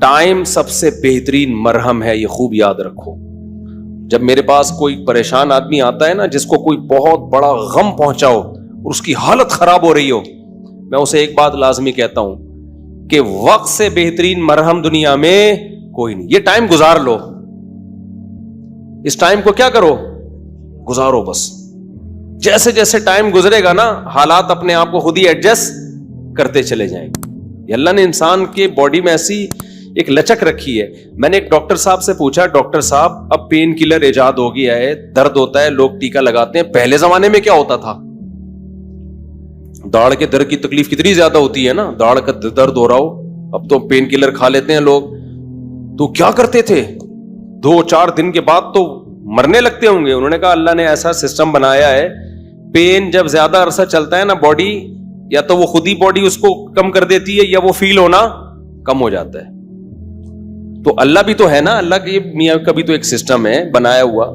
Time سب سے بہترین مرہم ہے، یہ خوب یاد رکھو. جب میرے پاس کوئی پریشان آدمی آتا ہے نا، جس کو کوئی بہت بڑا غم پہنچا ہو اور اس کی حالت خراب ہو رہی ہو، میں اسے ایک بات لازمی کہتا ہوں کہ وقت سے بہترین مرہم دنیا میں کوئی نہیں. یہ ٹائم گزار لو، اس ٹائم کو کیا کرو، گزارو بس. جیسے جیسے ٹائم گزرے گا نا، حالات اپنے آپ کو خود ہی ایڈجسٹ کرتے چلے جائیں. یہ اللہ نے انسان کے باڈی میں ایسی ایک لچک رکھی ہے. میں نے ایک ڈاکٹر صاحب سے پوچھا، ڈاکٹر صاحب اب پین کلر ایجاد ہو گیا ہے، درد ہوتا ہے، لوگ ٹیکا لگاتے ہیں، پہلے زمانے میں کیا ہوتا تھا؟ داڑھ کے درد کی تکلیف کتنی زیادہ ہوتی ہے نا، داڑھ کا درد ہو رہا ہو، اب تو پین کلر کھا لیتے ہیں لوگ. تو کیا کرتے تھے؟ 2-4 دن کے بعد تو مرنے لگتے ہوں گے. انہوں نے کہا اللہ نے ایسا سسٹم بنایا ہے، پین جب زیادہ عرصہ چلتا ہے نا باڈی، یا تو وہ خود ہی باڈی اس کو کم کر دیتی ہے یا وہ فیل ہونا کم ہو جاتا ہے. تو اللہ بھی تو ہے نا، اللہ کی میاں کا بھی تو ایک سسٹم ہے بنایا ہوا.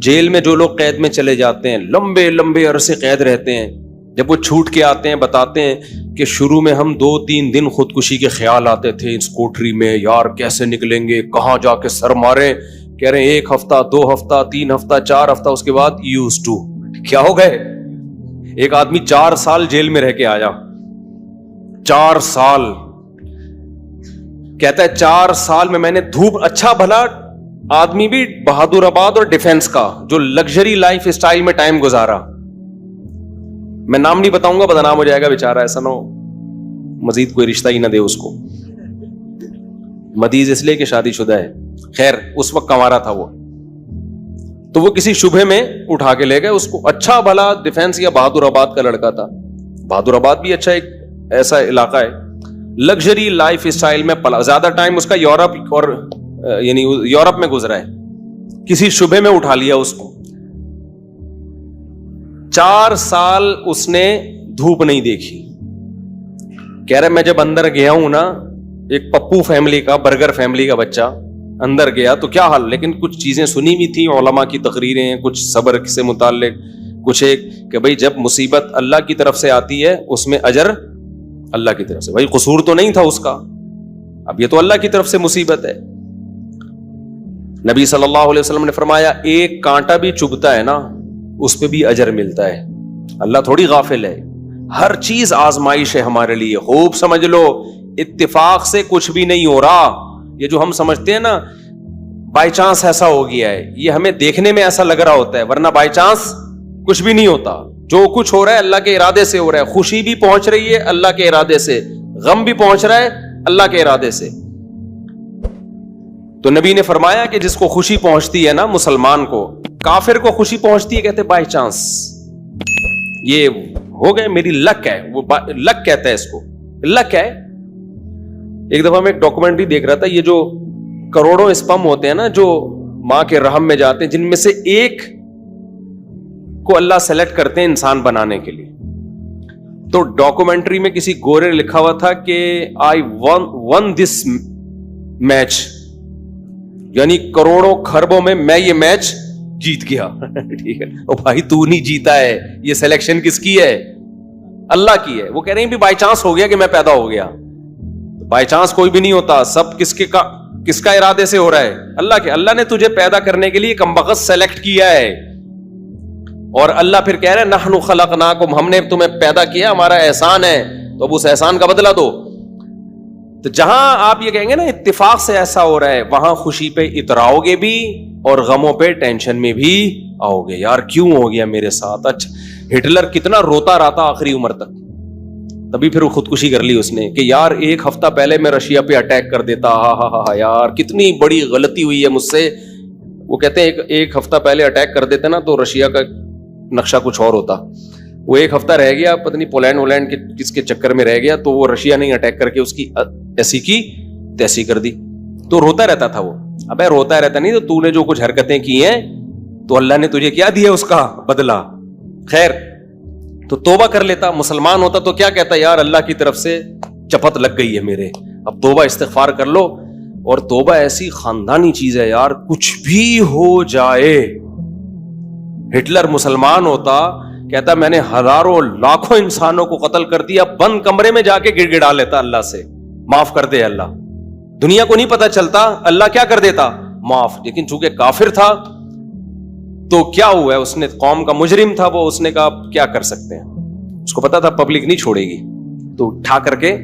جیل میں جو لوگ قید میں چلے جاتے ہیں، لمبے لمبے عرصے قید رہتے ہیں، جب وہ چھوٹ کے آتے ہیں بتاتے ہیں کہ شروع میں ہم 2-3 دن خودکشی کے خیال آتے تھے اس کوٹری میں، یار کیسے نکلیں گے، کہاں جا کے سر ماریں. کہہ رہے ہیں 1 ہفتہ 2 ہفتہ 3 ہفتہ 4 ہفتہ، اس کے بعد used to. کیا ہو گئے؟ ایک آدمی 4 سال جیل میں رہ کے آیا، 4 سال. کہتا ہے 4 سال میں نے دھوپ، اچھا بھلا آدمی بھی بہادر آباد اور ڈیفنس کا جو لگژری لائف اسٹائل میں ٹائم گزارا. میں نام نہیں بتاؤں گا، بدنام ہو جائے گا بیچارہ، ایسا نہ ہو مزید کوئی رشتہ ہی نہ دے اس کو. مدیز اس لیے کہ شادی شدہ ہے. خیر اس وقت کمارا تھا وہ، تو وہ کسی شبہ میں اٹھا کے لے گئے اس کو. اچھا بھلا ڈیفنس یا بہادر آباد کا لڑکا تھا. بہادر آباد بھی اچھا ایک ایسا علاقہ ہے، لگژری لائف اسٹائل میں پلا. زیادہ ٹائم اس کا یورپ اور یعنی یورپ میں گزرا ہے. کسی شبہ میں اٹھا لیا اس کو. 4 سال اس نے دھوپ نہیں دیکھی. کہہ رہے میں جب اندر گیا ہوں نا، ایک پپو فیملی کا، برگر فیملی کا بچہ اندر گیا تو کیا حال، لیکن کچھ چیزیں سنی بھی تھیں، علماء کی تقریریں، کچھ صبر سے متعلق، کچھ ایک کہ بھئی جب مصیبت اللہ کی طرف سے آتی ہے اس میں اجر اللہ کی طرف سے. بھائی قصور تو نہیں تھا اس کا، اب یہ تو اللہ کی طرف سے مصیبت ہے. نبی صلی اللہ علیہ وسلم نے فرمایا ایک کانٹا بھی چبھتا ہے نا اس پہ بھی اجر ملتا ہے. اللہ تھوڑی غافل ہے، ہر چیز آزمائش ہے ہمارے لیے. خوب سمجھ لو، اتفاق سے کچھ بھی نہیں ہو رہا. یہ جو ہم سمجھتے ہیں نا بائی چانس ایسا ہو گیا ہے، یہ ہمیں دیکھنے میں ایسا لگ رہا ہوتا ہے، ورنہ بائی چانس کچھ بھی نہیں ہوتا. جو کچھ ہو رہا ہے اللہ کے ارادے سے ہو رہا ہے. خوشی بھی پہنچ رہی ہے اللہ کے ارادے سے، غم بھی پہنچ رہا ہے اللہ کے ارادے سے. تو نبی نے فرمایا کہ جس کو خوشی پہنچتی ہے نا مسلمان کو، کافر کو خوشی پہنچتی ہے کہتے بائی چانس، یہ ہو گئے میری لک ہے. وہ لک کہتا ہے اس کو، لک ہے. ایک دفعہ میں ایک ڈاکومنٹری دیکھ رہا تھا، یہ جو کروڑوں اسپم ہوتے ہیں نا جو ماں کے رحم میں جاتے ہیں، جن میں سے ایک کو اللہ سلیکٹ کرتے ہیں انسان بنانے کے لیے. تو ڈاکومنٹری میں کسی گورے نے لکھا ہوا تھا کہ آئی ون دس میچ، یعنی کروڑوں خربوں میں یہ میچ جیت گیا. ٹھیک ہے، او بھائی تو نہیں جیتا ہے، یہ سلیکشن کس کی ہے؟ اللہ کی ہے. وہ کہہ رہے ہیں بھی بائی چانس ہو گیا کہ میں پیدا ہو گیا. بائی چانس کوئی بھی نہیں ہوتا، سب کس کا ارادے سے ہو رہا ہے؟ اللہ کے. اللہ نے تجھے پیدا کرنے کے لیے کمبخت سلیکٹ کیا ہے. اور اللہ پھر کہہ رہے ہیں نحن خلقناکم، ہم نے تمہیں پیدا کیا، ہمارا احسان ہے، تو اب اس احسان کا بدلہ دو. تو جہاں آپ یہ کہیں گے نا اتفاق سے ایسا ہو رہا ہے، وہاں خوشی پہ اتراؤ گے بھی اور غموں پہ ٹینشن میں بھی آؤ گے. یار کیوں ہو گیا میرے ساتھ؟ اچھا ہٹلر کتنا روتا رہا تھا آخری عمر تک، تبھی پھر وہ خودکشی کر لی اس نے کہ یار 1 ہفتہ پہلے میں رشیا پہ اٹیک کر دیتا، ہاں یار کتنی بڑی غلطی ہوئی ہے مجھ سے. وہ کہتے ہیں ایک ہفتہ پہلے اٹیک کر دیتے نا تو رشیا کا نقشہ کچھ اور ہوتا. وہ 1 ہفتہ رہ گیا، پتہ نہیں پولینڈ ولینڈ کے کس کے چکر میں رہ گیا، تو وہ رشیا نے اٹیک کر کے اس کی ایسی کی تیسی کر دی. تو روتا رہتا تھا وہ. ابے روتا رہتا نہیں، تو نے جو کچھ حرکتیں کی ہیں تو اللہ نے تجھے کیا دیا اس کا بدلہ. خیر تو توبہ کر لیتا. مسلمان ہوتا تو کیا کہتا؟ یار اللہ کی طرف سے چپت لگ گئی ہے میرے، اب توبہ استغفار کر لو. اور توبہ ایسی خاندانی چیز ہے یار، کچھ بھی ہو جائے. ہٹلر مسلمان ہوتا، کہتا میں نے ہزاروں لاکھوں انسانوں کو قتل کر دیا، بند کمرے میں جا کے گڑ گڑا لیتا اللہ سے، معاف کر دے اللہ. دنیا کو نہیں پتا چلتا, اللہ کیا کر دیتا, معاف. لیکن چونکہ کافر تھا تو کیا ہوا ہے, اس نے قوم کا مجرم تھا وہ, اس نے کہا کیا کر سکتے ہیں, اس کو پتا تھا پبلک نہیں چھوڑے گی, تو اٹھا کر کے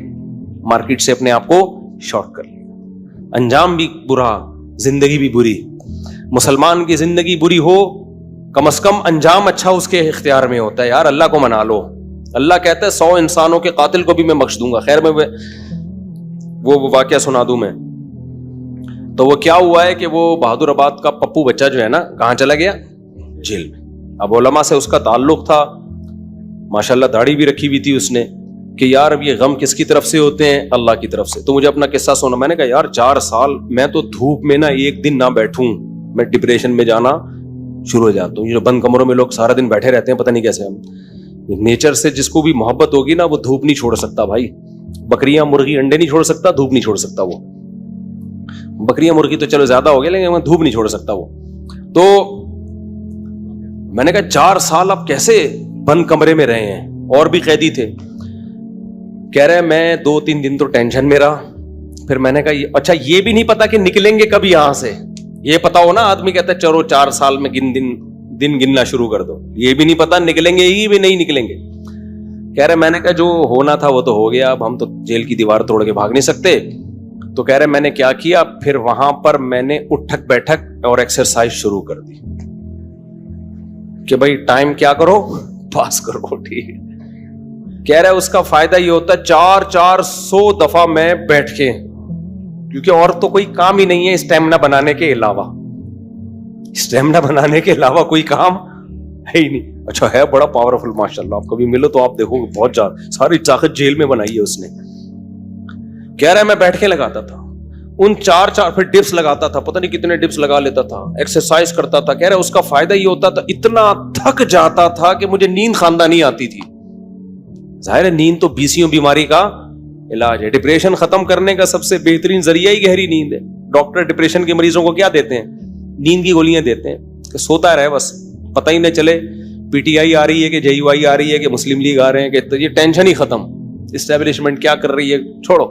مارکیٹ سے اپنے آپ کو شارٹ کر لیا. انجام بھی برا, زندگی بھی بری. مسلمان کی زندگی بری ہو, کم از کم انجام اچھا اس کے اختیار میں ہوتا ہے. یار اللہ کو منا لو, اللہ کہتا ہے 100 انسانوں کے قاتل کو بھی میں بخش دوں گا. خیر میں وہ واقعہ سنا دوں میں. تو وہ کیا ہوا ہے کہ وہ بہادر آباد کا پپو بچہ جو ہے نا, کہاں چلا گیا, جیل میں. اب علماء سے اس کا تعلق تھا, ماشاءاللہ داڑھی بھی رکھی ہوئی تھی اس نے, کہ یار اب یہ غم کس کی طرف سے ہوتے ہیں, اللہ کی طرف سے. تو مجھے اپنا قصہ سنا, میں نے کہا یار 4 سال میں تو دھوپ میں نا ایک دن نہ بیٹھوں, میں ڈپریشن میں جانا شروع ہو جاتا ہوں. یہ جو بند کمروں میں لوگ سارا دن بیٹھے رہتے ہیں, پتہ نہیں کیسے. ہم نیچر سے جس کو بھی محبت ہوگی نا, وہ دھوپ نہیں چھوڑ سکتا بھائی. بکریاں مرغی انڈے نہیں چھوڑ سکتا, دھوپ نہیں چھوڑ سکتا وہ. بکریاں مرغی تو چلو زیادہ ہو گیا, لیکن دھوپ نہیں چھوڑ سکتا وہ. تو میں نے کہا 4 سال آپ کیسے بند کمرے میں رہے ہیں, اور بھی قیدی تھے. کہہ رہے میں 2-3 دن تو ٹینشن میں رہا. پھر میں نے کہا اچھا یہ بھی نہیں پتا کہ نکلیں گے کب یہاں سے. یہ پتا ہو نا, آدمی کہتا ہے چلو 4 سال میں دن گننا شروع کر دو. یہ بھی نہیں پتا نکلیں گے ہی بھی نہیں نکلیں گے. کہہ رہے میں نے کہا جو ہونا تھا وہ تو ہو گیا, اب ہم تو جیل کی دیوار توڑ کے بھاگ نہیں سکتے. تو کہہ رہے میں نے کیا کیا, پھر وہاں پر میں نے اٹھک بیٹھک اور ایکسرسائز شروع کر دی کہ بھائی ٹائم کیا کرو, پاس کرو. ٹھیک ہے. کہہ رہے اس کا فائدہ یہ ہوتا ہے 400 دفعہ میں بیٹھ کے, کیونکہ اور تو کوئی کام ہی نہیں ہے اسٹیمنا بنانے کے علاوہ. اسٹیمنا بنانے کے علاوہ کوئی کام ہے ہی نہیں. اچھا ہے بڑا پاورفل ماشاءاللہ, آپ کبھی ملو تو آپ دیکھو گے بہت زیادہ ساری طاقت جیل میں بنائی ہے اس نے. کہہ رہا ہے میں بیٹھ کے لگاتا تھا ان 4 پھر ڈپس لگاتا تھا, پتہ نہیں کتنے ڈپس لگا لیتا تھا, ایکسرسائز کرتا تھا. کہہ رہا ہے اس کا فائدہ یہ ہوتا تھا اتنا تھک جاتا تھا کہ مجھے نیند خاندانی آتی تھی. ظاہر ہے نیند تو 20 بیماری کا علاج ہے. ڈپریشن ختم کرنے کا سب سے بہترین ذریعہ ہی گہری نیند ہے. ڈاکٹر ڈپریشن کے مریضوں کو کیا دیتے ہیں, نیند کی گولیاں دیتے ہیں کہ سوتا رہے بس, پتہ ہی نہ چلے پی ٹی آئی آ رہی ہے کہ جے یو آئی آ رہی ہے کہ مسلم لیگ آ رہے ہیں, کہ یہ ٹینشن ہی ختم, اسٹیبلشمنٹ کیا کر رہی ہے چھوڑو.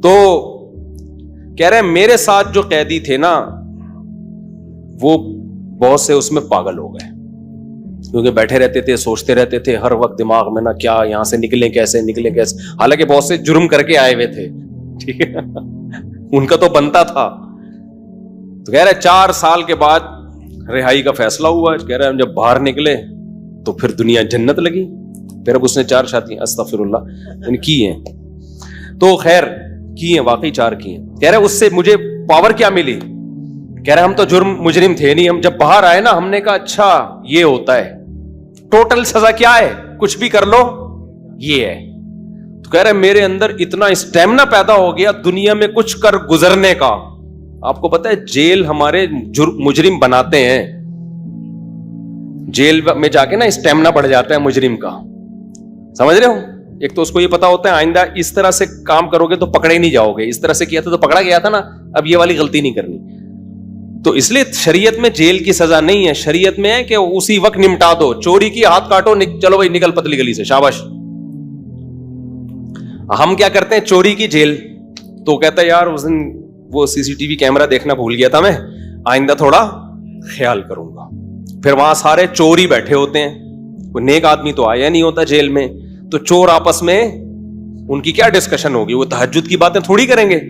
تو کہہ رہے ہیں میرے ساتھ جو قیدی تھے نا وہ بہت سے اس میں پاگل ہو گئے, کیونکہ بیٹھے رہتے تھے, سوچتے رہتے تھے ہر وقت دماغ میں نا کیا یہاں سے نکلیں کیسے. حالانکہ بہت سے جرم کر کے آئے ہوئے تھے, ٹھیک ہے, ان کا تو بنتا تھا. تو کہہ رہے 4 سال کے بعد رہائی کا فیصلہ ہوا. کہہ رہے ہم جب باہر نکلے تو پھر دنیا جنت لگی. پھر اب اس نے 4 شادیاں استغفر اللہ کی ہیں, تو خیر کی ہیں, واقعی 4 کی ہیں. کہہ رہے اس سے مجھے پاور کیا ملی. کہہ رہے ہم تو مجرم تھے نہیں, ہم جب باہر آئے نا ہم نے کہا اچھا یہ ہوتا ہے, ٹوٹل سزا کیا ہے, کچھ بھی کر لو یہ ہے. تو کہہ رہے میرے اندر اتنا اسٹیمنا پیدا ہو گیا دنیا میں کچھ کر گزرنے کا. آپ کو پتا ہے جیل ہمارے مجرم بناتے ہیں, جیل میں جا کے نا اسٹیمنا بڑھ جاتا ہے مجرم کا, سمجھ رہے ہو. ایک تو اس کو یہ پتا ہوتا ہے آئندہ اس طرح سے کام کرو گے تو پکڑے نہیں جاؤ گے, اس طرح سے کیا تھا تو پکڑا گیا تھا نا, اب یہ والی غلطی نہیں کرنی. تو اس لیے شریعت میں جیل کی سزا نہیں ہے, شریعت میں ہے کہ اسی وقت نمٹا دو. چوری کی ہاتھ کاٹو, چلو بھائی نکل پتلی گلی سے, شاباش. ہم کیا کرتے ہیں چوری کی جیل, تو کہتا ہے یار اس دن وہ سی سی ٹی وی کیمرہ دیکھنا بھول گیا تھا میں, آئندہ تھوڑا خیال کروں گا. پھر وہاں سارے چور ہی بیٹھے ہوتے ہیں, کوئی نیک آدمی تو آیا نہیں ہوتا جیل میں. تو چور آپس میں ان کی کیا ڈسکشن ہوگی, وہ تہجد کی باتیں تھوڑی کریں گے.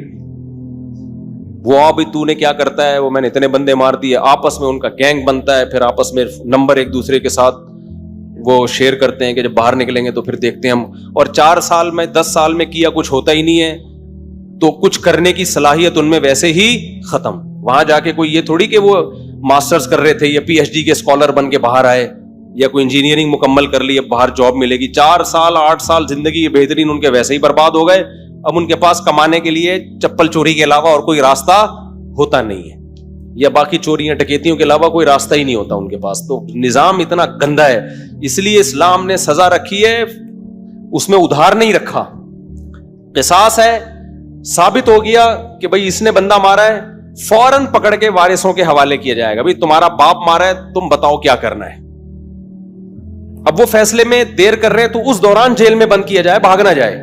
وہ ابھی تو نے کیا کرتا ہے, وہ میں نے اتنے بندے مار دیے, آپس میں ان کا گینگ بنتا ہے. پھر آپس میں نمبر ایک دوسرے کے ساتھ وہ شیئر کرتے ہیں کہ جب باہر نکلیں گے تو پھر دیکھتے ہیں ہم. اور 4 سال میں 10 سال میں کیا کچھ ہوتا ہی نہیں ہے, تو کچھ کرنے کی صلاحیت ان میں ویسے ہی ختم. وہاں جا کے کوئی یہ تھوڑی کہ وہ ماسٹرز کر رہے تھے یا پی ایچ ڈی کے اسکالر بن کے باہر آئے, یا کوئی انجینئرنگ مکمل کر لی اب باہر جاب ملے گی. 4 سال 8 سال زندگی بہترین ان کے ویسے ہی برباد ہو گئے. اب ان کے پاس کمانے کے لیے چپل چوری کے علاوہ اور کوئی راستہ ہوتا نہیں ہے, یا باقی چوریاں ڈکیتیوں کے علاوہ کوئی راستہ ہی نہیں ہوتا ان کے پاس. تو نظام اتنا گندا ہے, اس لیے اسلام نے سزا رکھی ہے, اس میں ادھار نہیں رکھا. قصاص ہے, ثابت ہو گیا کہ بھائی اس نے بندہ مارا ہے, فوراً پکڑ کے وارثوں کے حوالے کیا جائے گا, بھائی تمہارا باپ مارا ہے, تم بتاؤ کیا کرنا ہے. اب وہ فیصلے میں دیر کر رہے ہیں تو اس دوران جیل میں بند کیا جائے, بھاگ نہ جائے.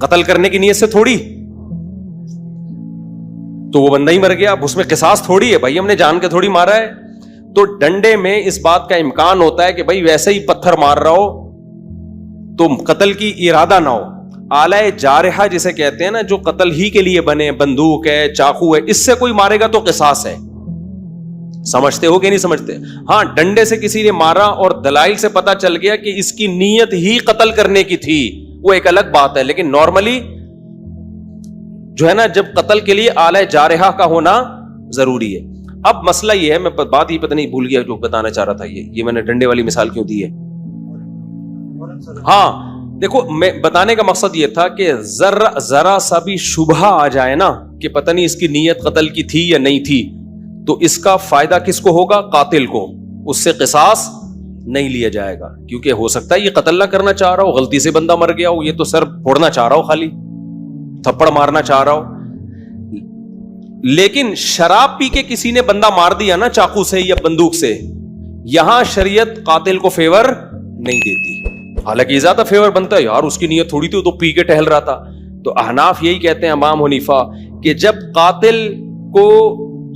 قتل کرنے کی نیت سے تھوڑی, تو وہ بندہ ہی مر گیا. اب اس میں قصاص تھوڑی ہے بھائی, ہم نے جان کے تھوڑی مارا ہے. تو ڈنڈے میں اس بات کا امکان ہوتا ہے کہ بھائی ویسے ہی پتھر مار رہا ہو تو قتل کی ارادہ نہ ہو. آلہ جارحہ جسے کہتے ہیں نا, جو قتل ہی کے لیے بنے, بندوق ہے, چاقو ہے, اس سے کوئی مارے گا تو قصاص ہے. سمجھتے ہو کہ نہیں سمجھتے؟ ہاں, ڈنڈے سے کسی نے مارا اور دلائل سے پتا چل گیا کہ اس کی نیت ہی قتل کرنے کی تھی, وہ ایک الگ بات ہے. لیکن نارملی جو ہے نا, جب قتل کے لیے آلہ جارحہ کا ہونا ضروری ہے. اب مسئلہ یہ ہے, میں بات ہی پتہ نہیں بھول گیا جو بتانا چاہ رہا تھا. یہ میں نے ڈنڈے والی مثال کیوں دی ہے؟ ہاں دیکھو, میں بتانے کا مقصد یہ تھا کہ ذرا سا بھی شبہ آ جائے نا کہ پتہ نہیں اس کی نیت قتل کی تھی یا نہیں تھی, تو اس کا فائدہ کس کو ہوگا؟ قاتل کو. اس سے قصاص نہیں لیا جائے گا, کیونکہ ہو سکتا ہے یہ قتل نہ کرنا چاہ رہا ہو, غلطی سے بندہ مر گیا ہو, یہ تو سر پھوڑنا چاہ رہا ہو, خالی تھپڑ مارنا چاہ رہا ہو. لیکن شراب پی کے کسی نے بندہ مار دیا نا چاقو سے یا بندوق سے, یہاں شریعت قاتل کو فیور نہیں دیتی. حالانکہ زیادہ فیور بنتا ہے, یار اس کی نیت تھوڑی تھی, تو پی کے ٹہل رہا تھا. تو احناف یہی کہتے ہیں, امام حنیفہ, کہ جب قاتل کو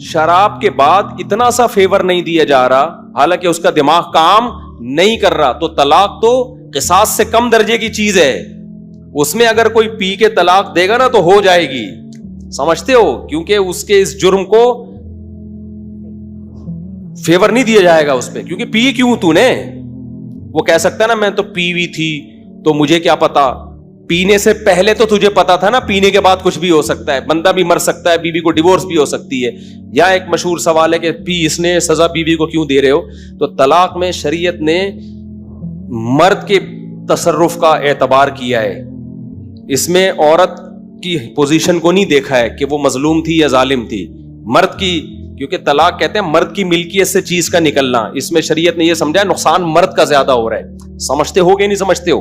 شراب کے بعد اتنا سا فیور نہیں دیا جا رہا, حالانکہ اس کا دماغ کام نہیں کر رہا, تو طلاق تو قصاص سے کم درجے کی چیز ہے. اس میں اگر کوئی پی کے طلاق دے گا نا تو ہو جائے گی. سمجھتے ہو؟ کیونکہ اس کے اس جرم کو فیور نہیں دیا جائے گا اس پہ, کیونکہ پی کیوں تو نے. وہ کہہ سکتا ہے نا, میں تو پی ہوئی تھی تو مجھے کیا پتا, پینے سے پہلے تو تجھے پتا تھا نا, پینے کے بعد کچھ بھی ہو سکتا ہے, بندہ بھی مر سکتا ہے, بیوی کو ڈیورس بھی ہو سکتی ہے. یا ایک مشہور سوال ہے کہ پی اس نے, سزا بیوی کو کیوں دے رہے ہو؟ تو طلاق میں شریعت نے مرد کے تصرف کا اعتبار کیا ہے, اس میں عورت کی پوزیشن کو نہیں دیکھا ہے کہ وہ مظلوم تھی یا ظالم تھی. مرد کی, کیونکہ طلاق کہتے ہیں مرد کی ملکیت سے چیز کا نکلنا, اس میں شریعت نے یہ سمجھا نقصان مرد کا زیادہ ہو رہا ہے. سمجھتے ہو کہ نہیں سمجھتے ہو؟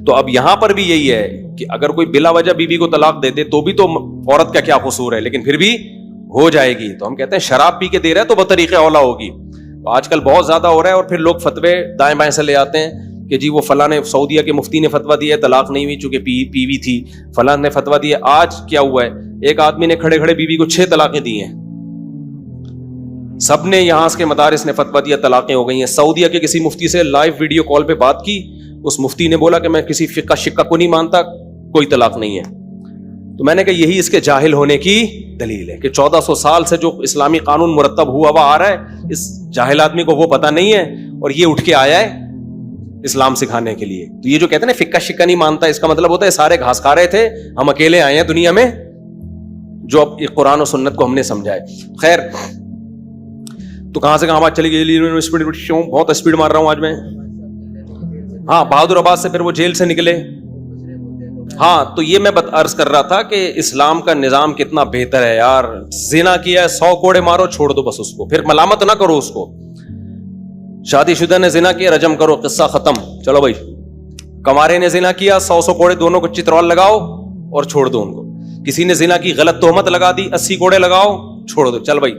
تو اب یہاں پر بھی یہی ہے کہ اگر کوئی بلا وجہ بیوی کو طلاق دے دے تو بھی تو عورت کا کیا قصور ہے, لیکن پھر بھی ہو جائے گی. تو ہم کہتے ہیں شراب پی کے دے رہا ہے تو بطریق اولا ہوگی. تو آج کل بہت زیادہ ہو رہا ہے, اور پھر لوگ فتوے دائیں بائیں سے لے آتے ہیں کہ جی وہ فلاں نے, سعودیہ کے مفتی نے فتویٰ دیا ہے طلاق نہیں ہوئی چونکہ پی ہوئی تھی, فلاں نے فتویٰ دیا. آج کیا ہوا ہے, ایک آدمی نے کھڑے کھڑے بیوی کو 6 طلاقیں دی ہیں, سب نے یہاں کے مدارس نے فتویٰ دیا, طلاقیں ہو گئی ہیں. سعودیہ کے کسی مفتی سے لائیو ویڈیو کال پہ بات کی, اس مفتی نے بولا کہ میں کسی فقہ شقہ کو نہیں مانتا, کوئی طلاق نہیں ہے. تو میں نے کہا یہی اس کے جاہل ہونے کی دلیل ہے کہ 1400 سال سے جو اسلامی قانون مرتب ہوا ہوا آ رہا ہے, اس جاہل آدمی کو وہ پتہ نہیں ہے, اور یہ اٹھ کے آیا ہے اسلام سکھانے کے لیے. تو یہ جو کہتے ہیں نا فقہ شقہ نہیں مانتا, اس کا مطلب ہوتا ہے سارے گھاس کھا رہے تھے, ہم اکیلے آئے ہیں دنیا میں جو اب قرآن و سنت کو ہم نے سمجھائے. خیر, تو کہاں سے کہاں بات چلی گئی؟ بہت اسپیڈ مار رہا ہوں آج میں. ہاں, بہادر آباد سے پھر وہ جیل سے نکلے. ہاں, تو یہ میں عرض کر رہا تھا کہ اسلام کا نظام کتنا بہتر ہے یار. زنا کیا ہے 100 کوڑے مارو, چھوڑ دو بس اس کو, پھر ملامت نہ کرو اس کو. شادی شدہ نے زنا کیا, رجم کرو, قصہ ختم, چلو بھائی. کمارے نے زنا کیا, 100 کوڑے دونوں کو چترال لگاؤ اور چھوڑ دو ان کو. کسی نے زنا کی غلط تہمت لگا دی, 80 کوڑے لگاؤ, چھوڑ دو, چل بھائی.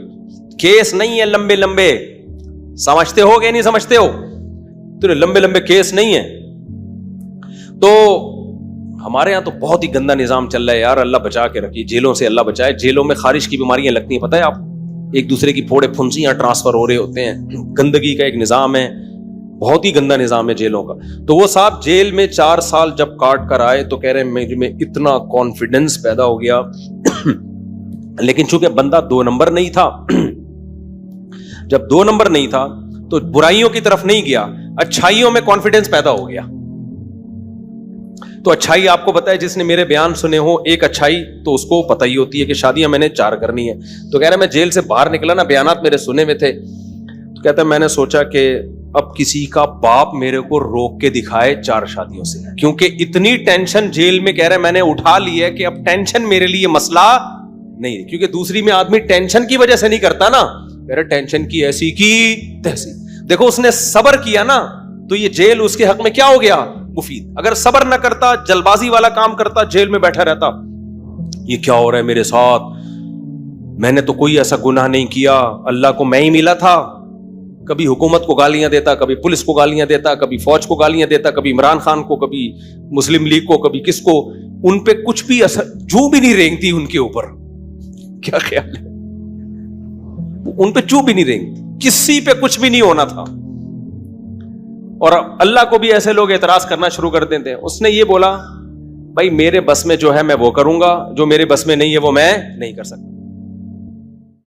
کیس نہیں ہے لمبے لمبے, سمجھتے ہو کہ نہیں سمجھتے ہو؟ تو لمبے لمبے کیس نہیں ہے. تو ہمارے یہاں تو بہت ہی گندا نظام چل رہا ہے یار, اللہ بچا کے رکھیے, جیلوں سے اللہ بچائے. جیلوں میں خارش کی بیماریاں لگتی ہیں, پتہ ہے آپ, ایک دوسرے کی پھوڑے پھنسیاں ٹرانسفر ہو رہے ہوتے ہیں. گندگی کا ایک نظام ہے, بہت ہی گندا نظام ہے جیلوں کا. تو وہ صاحب جیل میں 4 سال جب کاٹ کر آئے تو کہہ رہے ہیں میں اتنا کانفیڈنس پیدا ہو گیا, لیکن چونکہ بندہ 2 نمبر نہیں تھا, جب 2 نمبر نہیں تھا تو برائیوں کی طرف نہیں گیا, اچھائیوں میں کانفیڈنس پیدا ہو گیا. تو اچھائی آپ کو پتا ہے, جس نے میرے بیان سنے ہو, ایک اچھائی تو اس کو پتہ ہی ہوتی ہے کہ شادیاں میں نے 4 کرنی ہے. تو کہہ رہا میں جیل سے باہر نکلا نا, بیانات میرے سنے میں تھے, تو کہتا ہے میں نے سوچا کہ اب کسی کا باپ میرے کو روک کے دکھائے 4 شادیوں سے, کیونکہ اتنی ٹینشن جیل میں, کہہ رہے میں نے اٹھا لی ہے کہ اب ٹینشن میرے لیے مسئلہ نہیں. کیونکہ دوسری میں آدمی ٹینشن کی وجہ سے نہیں کرتا نا, کہہ رہے ٹینشن کی ایسی کی تیسی. دیکھو اس نے صبر کیا نا, تو یہ جیل اس کے حق میں کیا ہو گیا؟ مفید. اگر صبر نہ کرتا, جلد بازی والا کام کرتا, جیل میں بیٹھا رہتا, یہ کیا ہو رہا ہے میرے ساتھ, میں نے تو کوئی ایسا گناہ نہیں کیا, اللہ کو میں ہی ملا تھا, کبھی حکومت کو گالیاں دیتا, کبھی پولیس کو گالیاں دیتا, کبھی فوج کو گالیاں دیتا, کبھی عمران خان کو, کبھی مسلم لیگ کو, کبھی کس کو. ان پہ کچھ بھی اثر, جو بھی نہیں رینگتی ان کے اوپر. کیا خیال ہے؟ ان پہ جو بھی نہیں رینگتی, کسی پہ کچھ بھی نہیں ہونا تھا. اور اللہ کو بھی ایسے لوگ اعتراض کرنا شروع کر دیتے ہیں. اس نے یہ بولا بھائی میرے بس میں جو ہے میں وہ کروں گا, جو میرے بس میں نہیں ہے وہ میں نہیں کر سکتا.